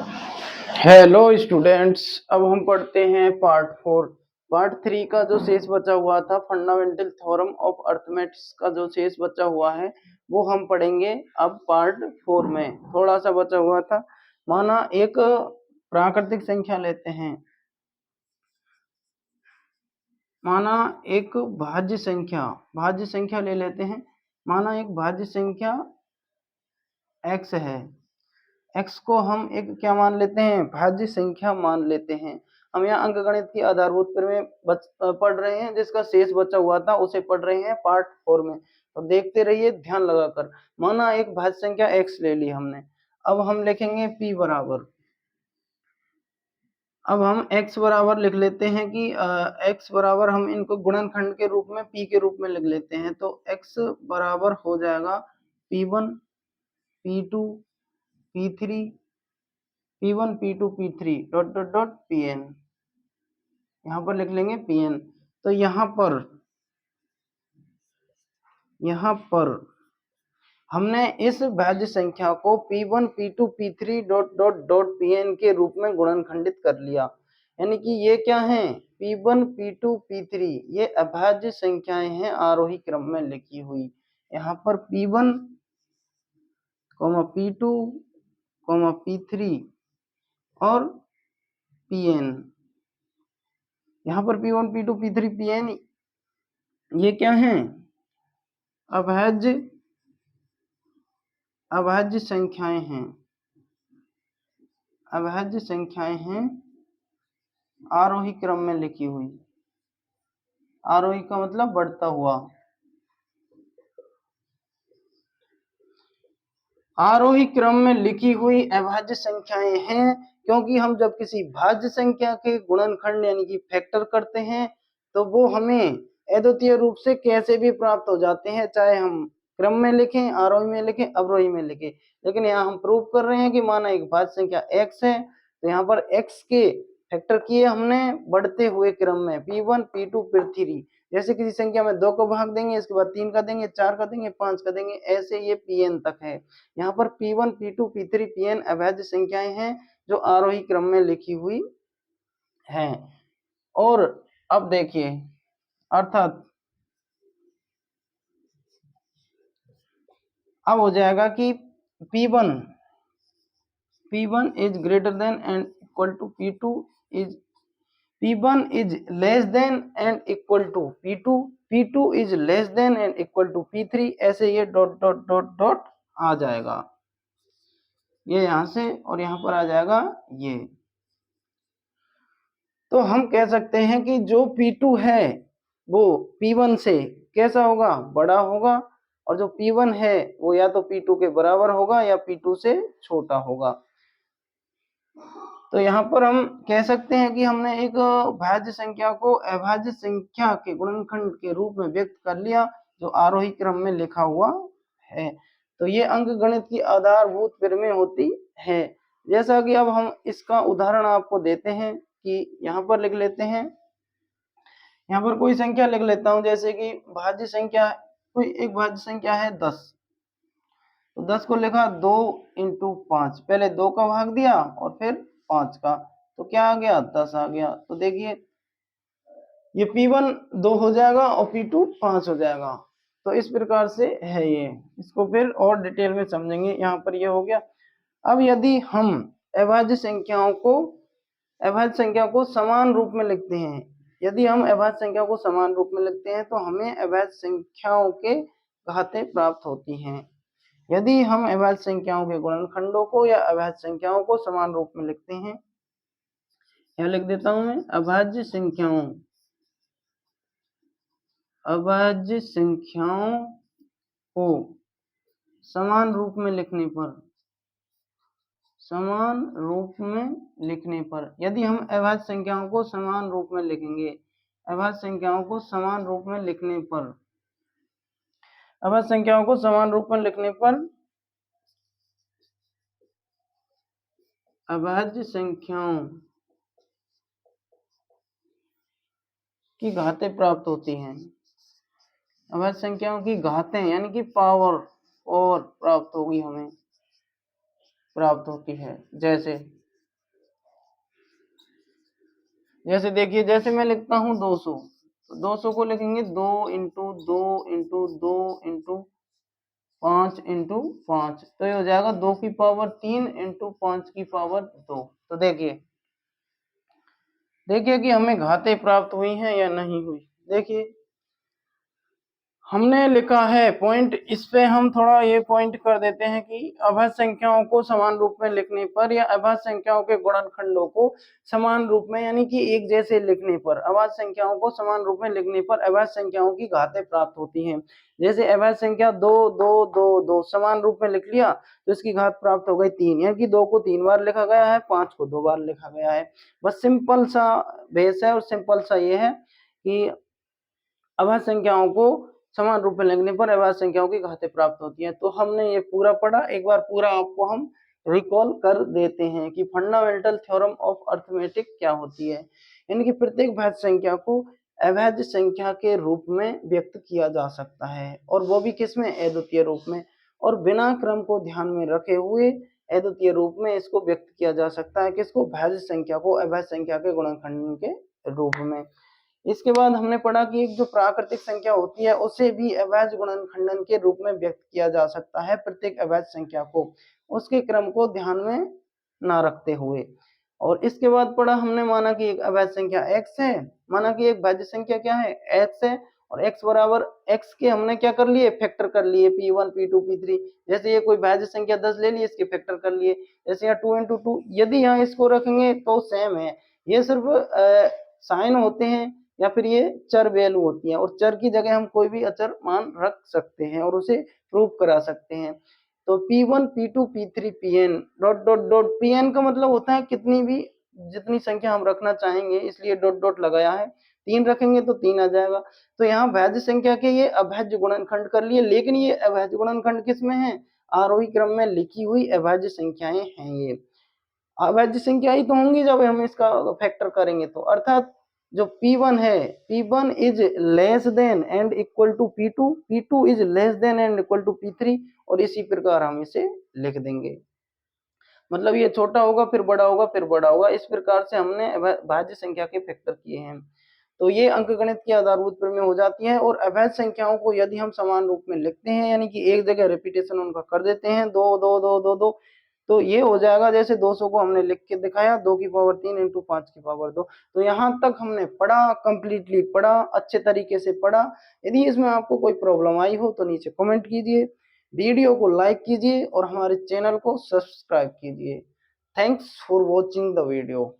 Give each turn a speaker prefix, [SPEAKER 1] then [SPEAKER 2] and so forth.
[SPEAKER 1] Hello students. अब हम पढ़ते हैं पार्ट 3 का जो शेष बचा हुआ था, फंडामेंटल थ्योरम ऑफ अर्थमेटिक्स का जो शेष बचा हुआ है वो हम पढ़ेंगे अब पार्ट 4 में। थोड़ा सा बचा हुआ था। माना एक प्राकृतिक संख्या लेते हैं, माना एक भाज्य संख्या ले लेते हैं। माना एक भाज्य संख्या x है। x को हम एक क्या मान लेते हैं, भाज्य संख्या मान लेते हैं। हम यहाँ अंकगणित की आधारभूत प्रमेय पढ़ रहे हैं, जिसका शेष बचा हुआ था उसे पढ़ रहे हैं पार्ट 4 में। तो देखते रहिए ध्यान लगाकर। माना एक भाज्य संख्या x ले ली हमने। अब हम लिखेंगे p बराबर, अब हम x बराबर लिख लेते हैं कि x बराबर हम इनको गुणनखंड के रूप में p के रूप में लिख लेते हैं। तो x बराबर हो जाएगा p1 p2 p3 p1 p2 p3 dot dot dot pn। यहाँ पर लिख लेंगे pn। तो यहाँ पर हमने इस भाज्य संख्या को p1 p2 p3 dot dot dot pn के रूप में गुणनखंडित कर लिया। यानी कि ये क्या है, p1 p2 p3 ये अभाज्य संख्याएं हैं आरोही क्रम में लिखी हुई। यहाँ पर p1 p2 p3 और pn। यहाँ पर p1 p2 p3 pn ये क्या है, अभाज्य संख्याएं हैं आरोही क्रम में लिखी हुई। आरोही का मतलब बढ़ता हुआ। आरोही क्रम में लिखी हुई अभाज्य संख्याएं हैं, क्योंकि हम जब किसी भाज्य संख्या के गुणनखंड यानी कि फैक्टर करते हैं तो वो हमें अद्वितीय रूप से कैसे भी प्राप्त हो जाते हैं, चाहे हम क्रम में लिखें, आरोही में लिखें, अवरोही में लिखें। लेकिन यहाँ हम प्रूव कर रहे हैं कि माना एक भाज्य संख्या x है, तो यहाँ पर x के फैक्टर किए हमने बढ़ते हुए क्रम में p1 p2 p3। जैसे किसी संख्या में 2 को भाग देंगे, इसके बाद 3 का देंगे, 4 का देंगे, 5 का देंगे, ऐसे ये pn तक है। यहाँ पर p1 p2 p3 pn अभाज्य संख्याएं हैं जो आरोही क्रम में लिखी हुई हैं। और अब देखिए, अर्थात अब हो जाएगा कि p1 is greater than and equal to p1 is less than and equal to p2 is less than and equal to p3। ऐसे ये डॉट डॉट डॉट डॉट आ जाएगा, ये यहां से और यहां पर आ जाएगा ये। तो हम कह सकते हैं कि जो p2 है वो p1 से कैसा होगा, बड़ा होगा, और जो p1 है वो या तो p2 के बराबर होगा या p2 से छोटा होगा। तो यहाँ पर हम कह सकते हैं कि हमने एक भाज्य संख्या को अभाज्य संख्या के गुणनखंड के रूप में व्यक्त कर लिया जो आरोही क्रम में लिखा हुआ है। तो ये अंकगणित की आधारभूत प्रमेय होती है। जैसा कि अब हम इसका उदाहरण आपको देते हैं कि यहाँ पर लिख लेते हैं, यहाँ पर कोई संख्या लिख लेता हूं, जैसे कि भाज्य संख्या, कोई एक भाज्य संख्या है 10। तो 10 को लिखा 2 इंटू 5, पहले 2 का भाग दिया और फिर 5 का, तो क्या आ गया, 10 आ गया। तो देखिए ये p1 2 हो जाएगा और p2 5 हो जाएगा। तो इस प्रकार से है ये, इसको फिर और डिटेल में समझेंगे। यहाँ पर ये हो गया। अब यदि हम अभाज्य संख्या को समान रूप में लिखते हैं, यदि हम अभाज्य संख्या को समान रूप में लिखते हैं तो हमें अभाज्य संख्याओं के घातें प्राप्त होती हैं। यदि हम अभाज्य संख्याओं के गुणनखंडों को या अभाज्य संख्याओं को समान रूप में लिखते हैं, यहाँ लिख देता हूं मैं, अभाज्य संख्याओं को समान रूप में लिखने पर, यदि हम अभाज्य संख्याओं को समान रूप में लिखेंगे, अभाज्य संख्याओं को समान रूप में लिखने पर, अभाज्य संख्याओं को समान रूप में लिखने पर अभाज्य संख्याओं की घातें प्राप्त होती हैं। अभाज्य संख्याओं की घातें यानी कि पावर और प्राप्त होगी, हमें प्राप्त होती है। जैसे जैसे देखिए, जैसे मैं लिखता हूँ 200, तो 200 को लिखेंगे 2 इंटू 2 इंटू 2 इंटू 5 इंटू 5, तो ये हो जाएगा 2 की पावर 3 इंटू 5 की पावर 2। तो देखिए कि हमें घातें प्राप्त हुई हैं या नहीं हुई। देखिए हमने लिखा है पॉइंट, इस पे हम थोड़ा ये पॉइंट कर देते हैं कि अभाज्य संख्याओं को समान रूप में लिखने पर या अभाज्य संख्याओं के गुणनखंडों को समान रूप में यानी कि एक जैसे लिखने पर, अभाज्य संख्याओं को समान रूप में लिखने पर अभाज्य संख्याओं की घातें प्राप्त होती हैं। जैसे अभाज्य संख्या 2 2 2 2 समान रूप में लिख लिया तो इसकी घात प्राप्त हो गई 3, यानी कि 2 को 3 बार लिखा गया है, 5 को 2 बार लिखा गया है। बस सिंपल सा बेस है और सिंपल सा ये है कि अभाज्य संख्याओं को समान रूप में लिखने पर अभाज्य संख्याओं की घातें प्राप्त होती हैं। तो हमने ये पूरा पढ़ा, एक बार पूरा आपको हम रिकॉल कर देते हैं कि फंडामेंटल थ्योरम ऑफ अर्थमेटिक क्या होती है। यानी कि प्रत्येक भाज्य संख्या को अभाज्य संख्या के रूप में व्यक्त किया जा सकता है, और वो भी किसमें, अद्वितीय रूप में, और बिना क्रम को ध्यान में रखे हुए अद्वितीय रूप में इसको व्यक्त किया जा सकता है। किसको, भाज्य संख्या को अभाज्य संख्या के गुणनखंड के रूप में। इसके बाद हमने पढ़ा कि एक जो प्राकृतिक संख्या होती है उसे भी अभाज्य गुणनखंडन के रूप में व्यक्त किया जा सकता है, प्रत्येक अभाज्य संख्या को उसके क्रम को ध्यान में ना रखते हुए। और इसके बाद पढ़ा हमने, माना कि एक अभाज्य संख्या x है, माना कि एक भाज्य संख्या क्या है, x है, और x बराबर x के हमने क्या कर लिए, फैक्टर कर लिए, p1 p2 p3। जैसे ये कोई भाज्य संख्या 10 ले ली, इसके फैक्टर कर लिए। जैसे यहाँ 2 इंटू 2, यदि यहाँ इसको रखेंगे तो सेम है, ये सिर्फ साइन होते हैं या फिर ये चर वैल्यू होती है, और चर की जगह हम कोई भी अचर मान रख सकते हैं और उसे प्रूव करा सकते हैं। तो p1 p2 p3 pn dot dot dot, pn का मतलब होता है कितनी भी, जितनी संख्या हम रखना चाहेंगे, इसलिए डॉट डॉट लगाया है। 3 रखेंगे तो 3 आ जाएगा। तो यहाँ भाज्य संख्या के ये अभाज्य गुणनखंड कर लिए, लेकिन ये अभाज्य गुणनखंड किस में है, आरोही क्रम में लिखी हुई अभाज्य संख्याएं हैं। ये अभाज्य संख्या ही तो होंगी जब हम इसका फैक्टर करेंगे, तो अर्थात जो P1 है, P1 is less than and equal to P2, P2 is less than and equal to P3, और इसी प्रकार हम इसे लिख देंगे। मतलब ये छोटा होगा फिर बड़ा होगा फिर बड़ा होगा, इस प्रकार से हमने भाज्य संख्या के फैक्टर किए हैं। तो ये अंकगणित की आधारभूत प्रमेय हो जाती है। और अभाज्य संख्याओं को यदि हम समान रूप में लिखते हैं, यानी कि एक जगह रिपीटेशन उनका कर देते हैं, 2 2 2 2 2, तो ये हो जाएगा जैसे 200 को हमने लिख के दिखाया, 2 की पावर 3 इंटू 5 की पावर 2। तो यहाँ तक हमने पढ़ा, कंप्लीटली पढ़ा, अच्छे तरीके से पढ़ा। यदि इसमें आपको कोई प्रॉब्लम आई हो तो नीचे कमेंट कीजिए, वीडियो को लाइक कीजिए और हमारे चैनल को सब्सक्राइब कीजिए। Thanks for watching the video.